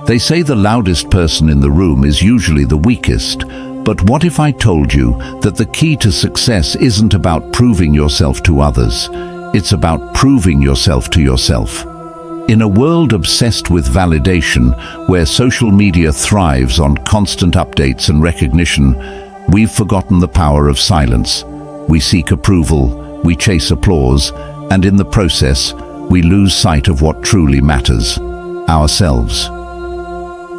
They say the loudest person in the room is usually the weakest, but what if I told you that the key to success isn't about proving yourself to others? It's about proving yourself to yourself. In a world obsessed with validation, where social media thrives on constant updates and recognition, we've forgotten the power of silence. We seek approval, we chase applause, and in the process, we lose sight of what truly matters: ourselves.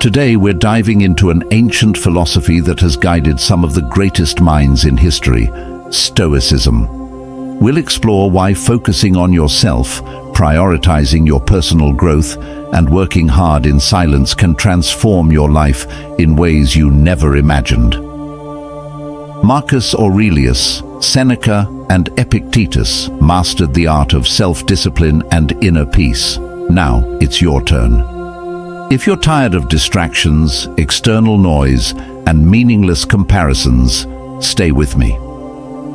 Today, we're diving into an ancient philosophy that has guided some of the greatest minds in history: Stoicism. We'll explore why focusing on yourself, prioritizing your personal growth, and working hard in silence can transform your life in ways you never imagined. Marcus Aurelius, Seneca, and Epictetus mastered the art of self-discipline and inner peace. Now it's your turn. If you're tired of distractions, external noise, and meaningless comparisons, stay with me.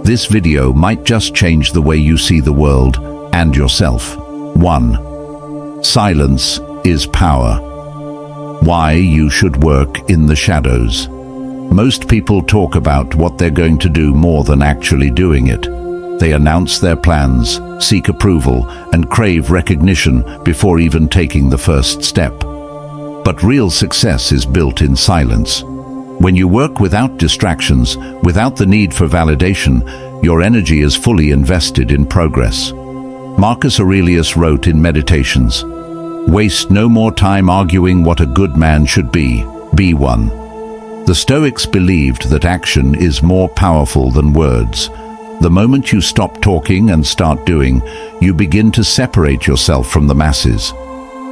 This video might just change the way you see the world and yourself. 1. Silence is power. Why you should work in the shadows. Most people talk about what they're going to do more than actually doing it. They announce their plans, seek approval, and crave recognition before even taking the first step. But real success is built in silence. When you work without distractions, without the need for validation, your energy is fully invested in progress. Marcus Aurelius wrote in Meditations, "Waste no more time arguing what a good man should be one." The Stoics believed that action is more powerful than words. The moment you stop talking and start doing, you begin to separate yourself from the masses.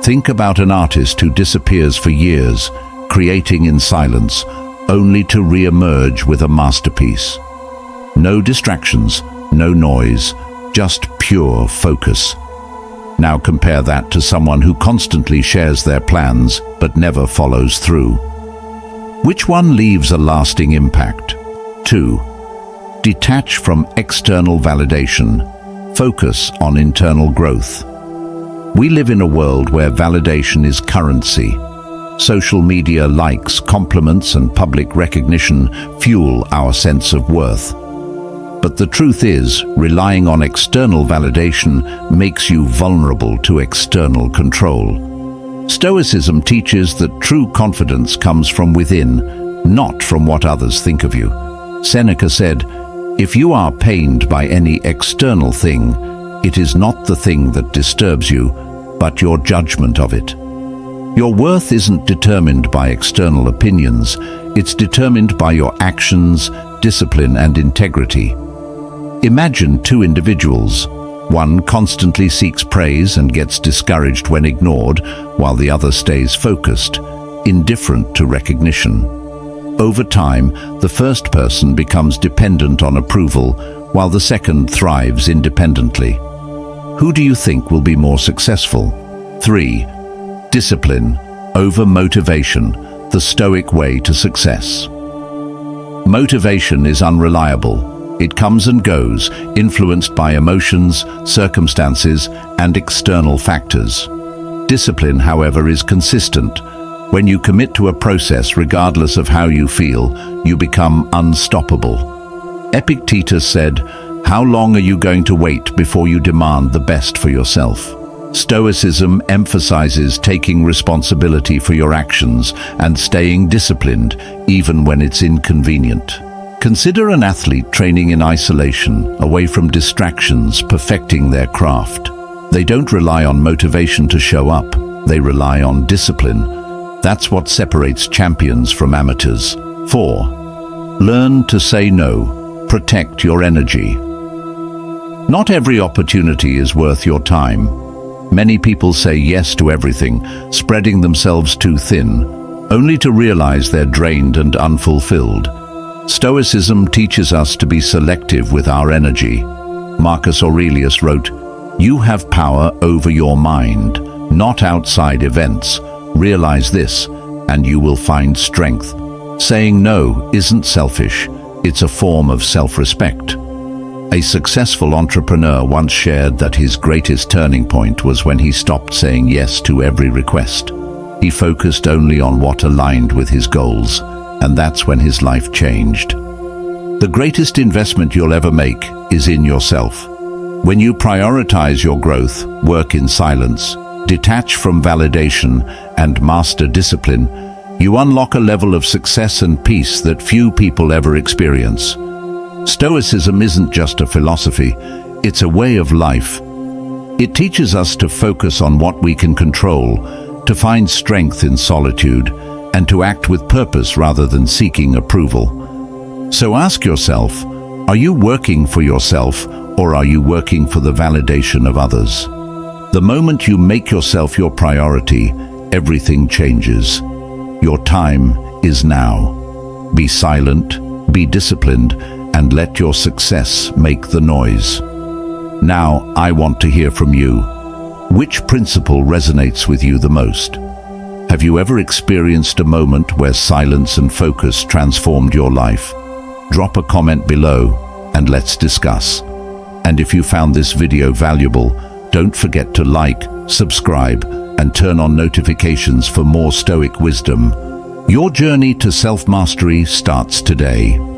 Think about an artist who disappears for years, creating in silence, only to re-emerge with a masterpiece. No distractions, no noise, just pure focus. Now compare that to someone who constantly shares their plans but never follows through. Which one leaves a lasting impact? 2. Detach from external validation. Focus on internal growth. We live in a world where validation is currency. Social media likes, compliments, and public recognition fuel our sense of worth. But the truth is, relying on external validation makes you vulnerable to external control. Stoicism teaches that true confidence comes from within, not from what others think of you. Seneca said, "If you are pained by any external thing, it is not the thing that disturbs you, but your judgment of it." Your worth isn't determined by external opinions, it's determined by your actions, discipline, and integrity. Imagine two individuals. One constantly seeks praise and gets discouraged when ignored, while the other stays focused, indifferent to recognition. Over time, the first person becomes dependent on approval, while the second thrives independently. Who do you think will be more successful? 3. Discipline over motivation, the Stoic way to success. Motivation is unreliable. It comes and goes, influenced by emotions, circumstances, and external factors. Discipline, however, is consistent. When you commit to a process regardless of how you feel, you become unstoppable. Epictetus said, "How long are you going to wait before you demand the best for yourself?" Stoicism emphasizes taking responsibility for your actions and staying disciplined even when it's inconvenient. Consider an athlete training in isolation, away from distractions, perfecting their craft. They don't rely on motivation to show up, they rely on discipline. That's what separates champions from amateurs. 4. Learn to say no. Protect your energy. Not every opportunity is worth your time. Many people say yes to everything, spreading themselves too thin, only to realize they're drained and unfulfilled. Stoicism teaches us to be selective with our energy. Marcus Aurelius wrote, "You have power over your mind, not outside events. Realize this, and you will find strength." Saying no isn't selfish, it's a form of self-respect. A successful entrepreneur once shared that his greatest turning point was when he stopped saying yes to every request. He focused only on what aligned with his goals, and that's when his life changed. The greatest investment you'll ever make is in yourself. When you prioritize your growth, work in silence, detach from validation, and master discipline, you unlock a level of success and peace that few people ever experience. Stoicism isn't just a philosophy, it's a way of life. It teaches us to focus on what we can control, to find strength in solitude, and to act with purpose rather than seeking approval. So ask yourself, are you working for yourself or are you working for the validation of others? The moment you make yourself your priority, everything changes. Your time is now. Be silent, be disciplined, and let your success make the noise. Now, I want to hear from you. Which principle resonates with you the most? Have you ever experienced a moment where silence and focus transformed your life? Drop a comment below and let's discuss. And if you found this video valuable, don't forget to like, subscribe, and turn on notifications for more Stoic wisdom. Your journey to self-mastery starts today.